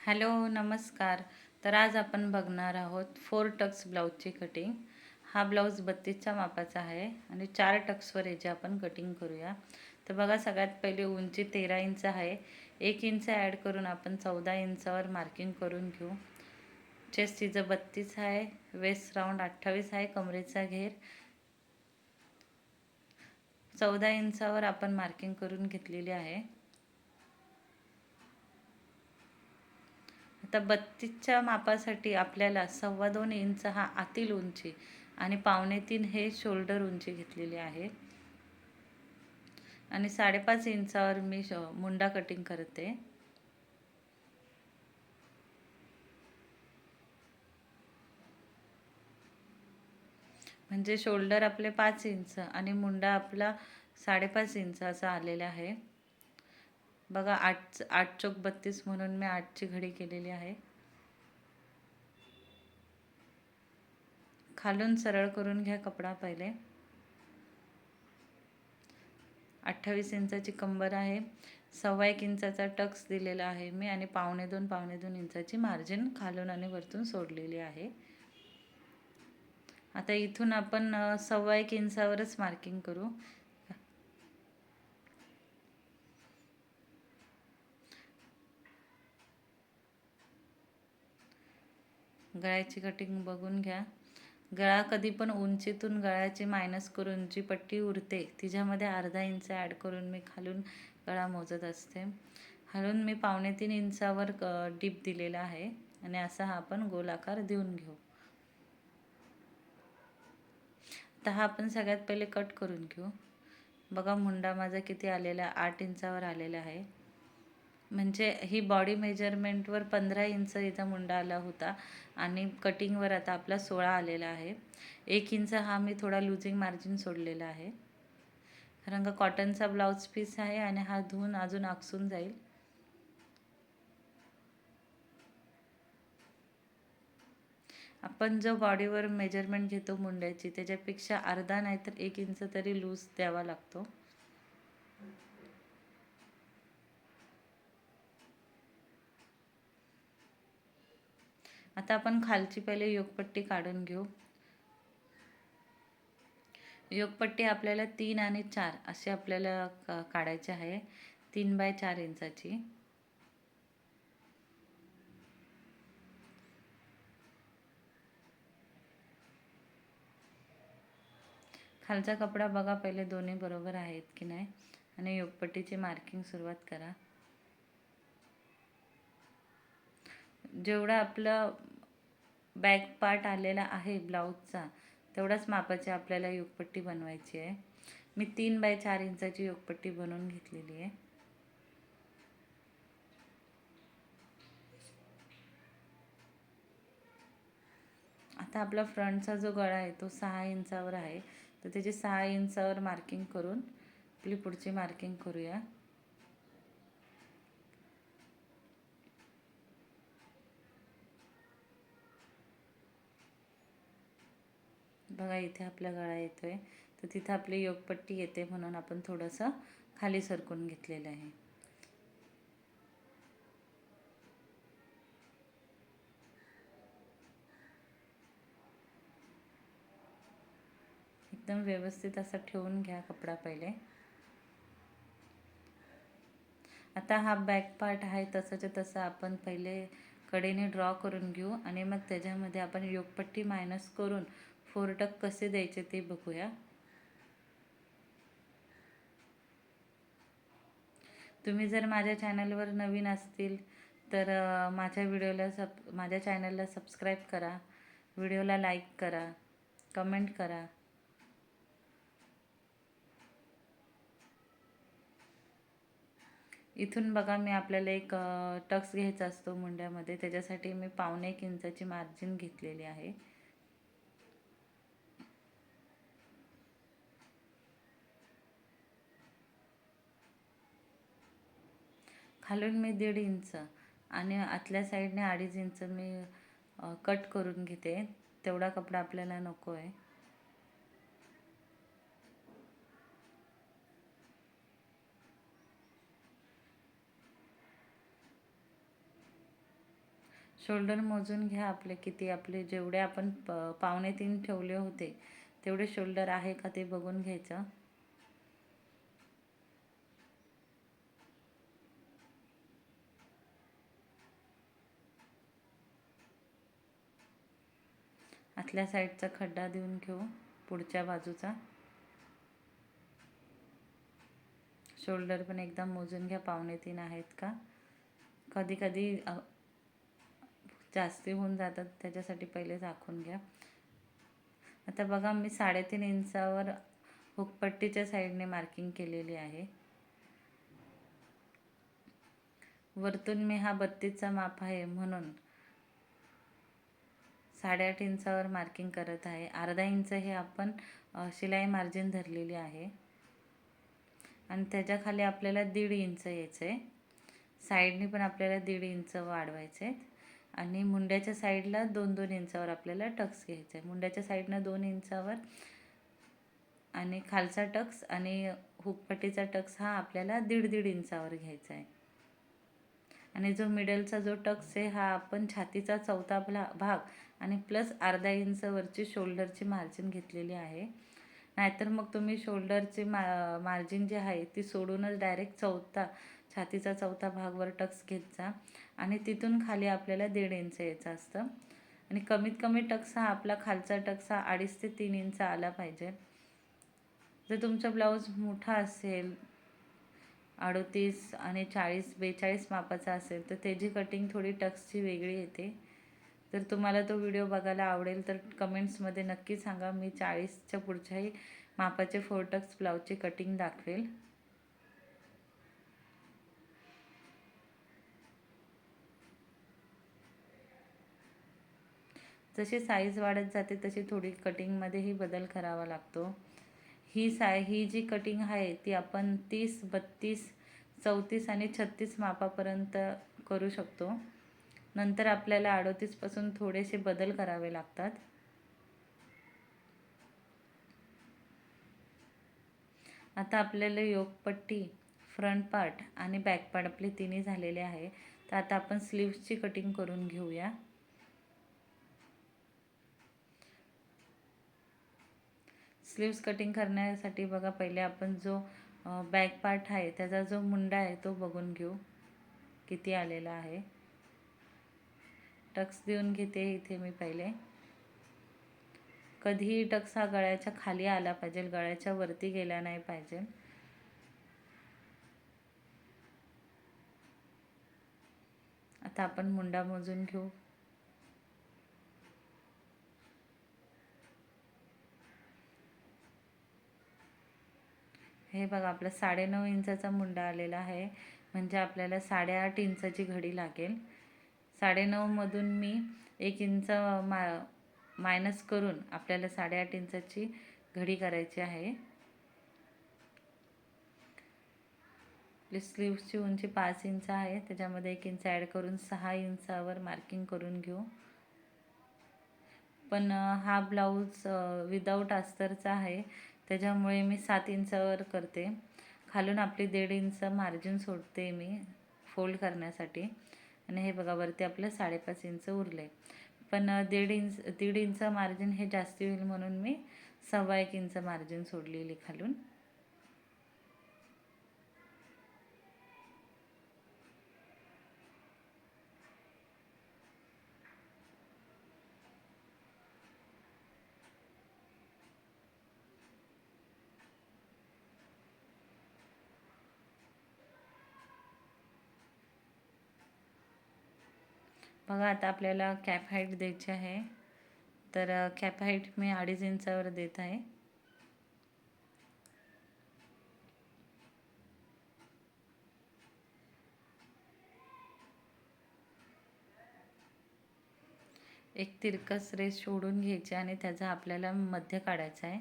Hello नमस्कार. तर आज आपण बघणार आहोत 4 टक्स ब्लाऊजची कटिंग. हा ब्लाऊज 32च्या मापाचा आहे आणि 4 टक्सवर याची आपण कटिंग करूया. तर बघा, सगळ्यात पहिले उंची 13 इंच आहे. 1 इंच ॲड करून आपण 14 इंचावर मार्किंग करून घेऊ. चेस्ट तिचं 32 आहे, वेस्ट राऊंड 28 आहे, कमरेचा घेर 14 इंचावर आपण मार्किंग करून घेतलेली आहे. आता 32च्या मापासाठी आपल्याला 2.25 इंच हा आतील उंची आणि 2.25 हे शोल्डर उंची घेतलेली आहे आणि 5.5 इंचावर मी मुंडा कटिंग करते. म्हणजे शोल्डर आपले 5 इंच आणि मुंडा आपला 5.5 इंच असा आलेला आहे. बघा, 8 चोक 32 म्हणून मी 8ची घडी केलेली आहे. खालून सरळ करून घ्या कपडा पहिले. 28 इंचाची कंबर आहे. 1.25 इंचाचा टक्स दिलेला आहे मी आणि 2.25 इंचाची मार्जिन खालून आणि वरतून सोडलेली आहे. आता इथून आपण 1.25 इंचावरच मार्किंग करू. गळ्याची कटिंग बघून घ्या. गळा कधी पण उंचीतून गळ्याची मायनस करून जी पट्टी उरते तिच्यामध्ये अर्धा इंच ॲड करून मी खालून गळा मोजत असते. खालून मी 3.25 इंचावर डीप दिलेला आहे आणि असा हा आपण गोलाकार देऊन घेऊ. तर हा आपण सगळ्यात पहिले कट करून घेऊ. बघा, मुंडा माझा किती आलेला, 8 इंचावर आलेला आहे. म्हणजे ही बॉडी मेजरमेंटवर 15 इंच याचा मुंडा आला होता आणि कटिंगवर आता आपला 16 आलेला आहे. 1 इंच हा मी थोडा लुजिंग मार्जिन सोडलेला आहे, कारण का कॉटनचा ब्लाऊज पीस आहे आणि हा धुवून अजून आकसून जाईल. आपण जो बॉडीवर मेजरमेंट घेतो मुंड्याची त्याच्यापेक्षा अर्धा नाहीतर 1 इंच तरी लूज द्यावा लागतो. आता आपण खालची पहिले योगपट्टी काढून घेऊ. योगपट्टी आपल्याला 3 आणि 4 असे आपल्याला काढायचे आहे. 3 बाय 4 इंचाची. खालचा कपडा बघा पहिले दोन्ही बरोबर आहेत की नाही आणि योगपट्टीची मार्किंग सुरुवात करा. जेवढा आपला बॅक पार्ट आलेला आहे ब्लाऊजचा तेवढाच मापाची आपल्याला योगपट्टी बनवायची आहे. मी 3 बाय 4 इंचाची योगपट्टी बनवून घेतलेली आहे. आता आपला फ्रंटचा जो गळा आहे तो 6 इंचावर आहे, तर त्याची 6 इंचावर मार्किंग करून आपली पुढची मार्किंग करूया. बघा, इथे आपला गळा येतोय तर तिथं आपली योगपट्टी येते म्हणून आपण थोडंसं खाली सरकून घेतलेलं आहे. एकदम व्यवस्थित असं ठेवून घ्या कपडा पहिले. आता हा बॅक पार्ट आहे तसंच्या तसं आपण पहिले कडेने ड्रॉ करून घेऊ आणि मग त्याच्यामध्ये आपण योगपट्टी मायनस करून 4 टक कसे द्यायचे ते बघूया. तुम्ही जर माझ्या चॅनलवर नवीन असतील तर माझ्या चॅनलला सबस्क्राईब करा, व्हिडिओला लाईक करा, कमेंट करा. इथून बघा, मी आपल्याला एक टक्स घ्यायचा असतो मुंड्यामध्ये, त्याच्यासाठी मी 1.25 इंचाची मार्जिन घेतलेली आहे. खालून मी 1.5 इंच आणि आतल्या साईडने 2.5 इंच मी कट करून घेते. तेवढा कपडा आपल्याला नको आहे. शोल्डर मोजून घ्या आपले किती, आपले जेवढे आपण 2.25 ठेवले होते तेवढे शोल्डर आहे का ते बघून घ्यायचं. आतल्या साईडचा खड्डा देऊन घेऊ, पुढच्या बाजूचा. शोल्डर पण एकदम मोजून घ्या 2.25 आहेत का. कधी कधी जास्ती होऊन जातात, त्याच्यासाठी पहिले झाकून घ्या. आता बघा मी 3.5 इंचावर हुकपट्टीच्या साईडने मार्किंग केलेली आहे. वरतून मी हा 32चा माप आहे म्हणून 8.5 इंचावर मार्किंग करत आहे. अर्धा इंच हे आपण शिलाई मार्जिन धरलेली आहे आणि त्याच्या खाली आपल्याला 1.5 इंच यायचं आहे. साईडनी पण आपल्याला 1.5 इंच वाढवायचे आहेत आणि मुंड्याच्या साईडला 2-2 इंचावर आपल्याला टक्स घ्यायचा आहे. मुंड्याच्या साईडनं 2 इंचावर आणि खालचा टक्स आणि हुकपट्टीचा टक्स हा आपल्याला 1.5 इंचावर घ्यायचा आहे. आणि जो मिडलचा जो टक्स आहे हा आपण छातीचा चौथा भाग आणि प्लस अर्धा इंच वरची शोल्डरची मार्जिन घेतलेली आहे. नाहीतर मग तुम्ही शोल्डरची मार्जिन जी आहे ती सोडूनच डायरेक्ट छातीचा चौथा भागवर टक्स घेत जा आणि तिथून खाली आपल्याला 1.5 इंच यायचं असतं. आणि कमीत कमी टक्स हा आपला खालचा टक्स हा 2.5 ते 3 इंच आला पाहिजे. जर तुमचा ब्लाऊज मोठा असेल 38 आणि 40-42 मापाचा असेल तर त्याची कटिंग थोडी टक्सची वेगळी येते. जर तुम्हाला तो व्हिडिओ बघायला आवडेल तर कमेंट्समध्ये नक्की सांगा. मी 40च्या पुढच्याही मापाचे 4 टक्स ब्लाऊजची कटिंग दाखवेल. जशी साईज वाढत जाते तशी थोडी कटिंगमध्येही बदल करावा लागतो. ही जी कटिंग आहे ती आपण 30, 32, 34 आणि 36 मापापर्यंत करू शकतो. नंतर आपल्याला 38 पासून थोडेसे बदल करावे लागतात. आता आपल्याला योकपट्टी, फ्रंट पार्ट आणि बॅक पार्ट आपले तिन्ही झालेले आहे. तर आता आपण स्लीव्सची कटिंग करून घेऊया. स्लीव्स कटिंग करण्यासाठी बघा पहिले आपण जो बॅक पार्ट आहे त्याचा जो मुंडा आहे तो बघून घेऊ किती आलेला आहे. टक्स देऊन घेते इथे मी पहिले. कधीही टक्स हा गळ्याच्या खाली आला पाहिजे, गळ्याच्या वरती गेला नाही पाहिजे. आता आपण मुंडा मोजून घेऊ. हे बघा आपला 9.5 इंचाचा मुंडा आलेला आहे, म्हणजे आपल्याला 8.5 इंचाची घडी लागेल. 9.5 मधून मी 1 इंच मायनस करून आपल्याला 8.5 इंचाची घडी करायची आहे. आपली स्लीव्सची उंची 5 इंच आहे, त्याच्यामध्ये 1 इंच ॲड करून 6 इंचावर मार्किंग करून घेऊ. पण हा ब्लाऊज विदाऊट अस्तरचा आहे त्याच्यामुळे मी 7 इंचावर करते. खालून आपली 1.5 इंच मार्जिन सोडते मी फोल्ड करण्यासाठी. आणि हे बघा वरती आपलं 5.5 इंच उरले. पण 1.5 इंच मार्जिन हे जास्ती होईल म्हणून मी 1.25 इंच मार्जिन सोडलेली खालून. बघा आता आपल्याला कॅप हाईट द्यायची आहे, तर कॅप हाईट मी 2.5 इंचावर देत आहे. एक तिरकस रेष सोडून घ्यायची आणि त्याचा आपल्याला मध्य काढायचा आहे.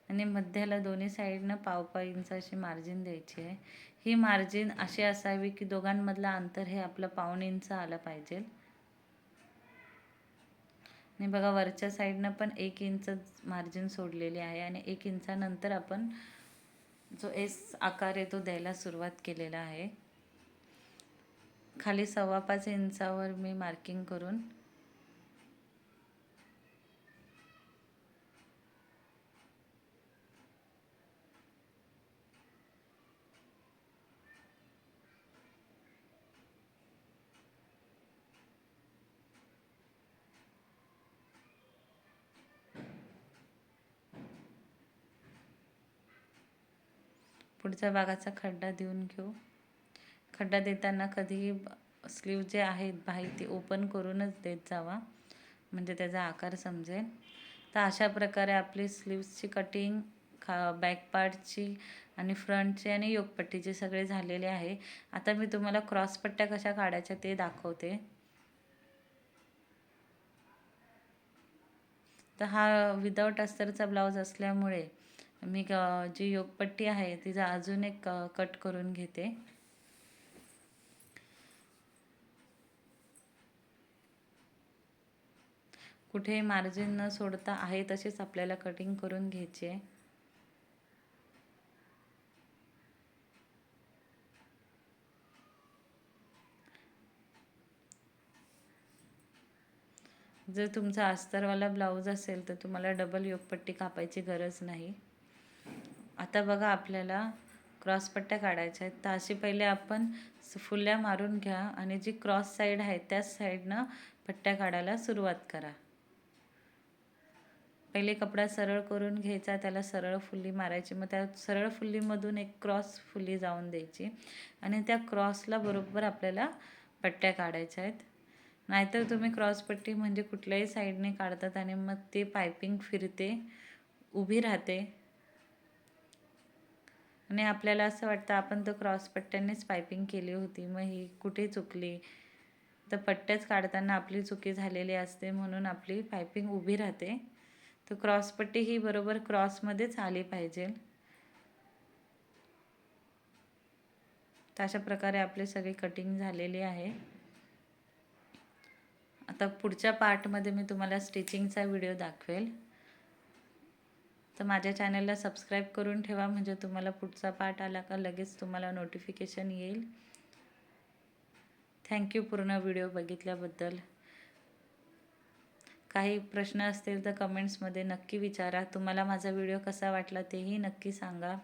आणि मध्याला दोन्ही साईडनं 1.5 इंच अशी मार्जिन द्यायची आहे. ही मार्जिन अशी असावी की दोघांमधलं अंतर हे आपलं 1.25 इंच आलं पाहिजे. आणि बघा वरच्या साईडनं पण 1 इंच मार्जिन सोडलेली आहे आणि 1 इंचानंतर आपण जो एस आकार आहे तो द्यायला सुरुवात केलेला आहे. खाली 5.25 इंचावर मी मार्किंग करून पुढच्या भागाचा खड्डा देऊन घेऊ. खड्डा देताना कधीही स्लीव जे आहेत बाही ती ओपन करूनच देत जावा, म्हणजे त्याचा आकार समजेल. तर अशा प्रकारे आपली स्लीव्सची कटिंग बॅक पार्टची आणि फ्रंटची आणि योकपट्टीचे सगळे झालेले आहे. आता मी तुम्हाला क्रॉस पट्ट्या कशा काढायच्या ते दाखवते. तर हा विदाऊट अस्तरचा ब्लाऊज असल्यामुळे मी जी योकपट्टी आहे तिचा अजून एक कट करून घेते. कुठेही मार्जिन न सोडता आहे तशीच आपल्याला कटिंग करून घ्यायची आहे. जर तुमचा अस्तरवाला ब्लाऊज असेल तर तुम्हाला डबल योकपट्टी कापायची गरज नाही. आता बघा आपल्याला क्रॉस पट्ट्या काढायच्या आहेत. तर अशी पहिले आपण फुल्या मारून घ्या आणि जी क्रॉस साईड आहे त्याच साईडनं पट्ट्या काढायला सुरुवात करा. पहिले कपडा सरळ करून घ्यायचा, त्याला सरळ फुली मारायची, मग त्या सरळ फुलीमधून एक क्रॉस फुली जाऊन द्यायची आणि त्या क्रॉसला बरोबर आपल्याला पट्ट्या काढायच्या आहेत. नाहीतर तुम्ही क्रॉसपट्टी म्हणजे कुठल्याही साईडने काढतात आणि मग ते पायपिंग फिरते, उभी राहते आणि आपल्याला असं वाटतं आपण तर क्रॉसपट्ट्यांनीच पायपिंग केली होती, मग ही कुठे चुकली. तर पट्ट्याच काढताना आपली चुकी झालेली असते म्हणून आपली पायपिंग उभी राहते. तर क्रॉसपट्टी ही बरोबर क्रॉसमध्येच आली पाहिजे. तर अशा प्रकारे आपली सगळी कटिंग झालेली आहे. आता पुढच्या पार्टमध्ये मी तुम्हाला स्टिचिंगचा व्हिडिओ दाखवेल. तर माझ्या चॅनलला सबस्क्राईब करून ठेवा, म्हणजे तुम्हाला पुढचा पार्ट आला का लगेच तुम्हाला नोटिफिकेशन येईल. थँक्यू पूर्ण व्हिडिओ बघितल्याबद्दल. काही प्रश्न असतील तर कमेंट्समध्ये नक्की विचारा. तुम्हाला माझा व्हिडिओ कसा वाटला तेही नक्की सांगा.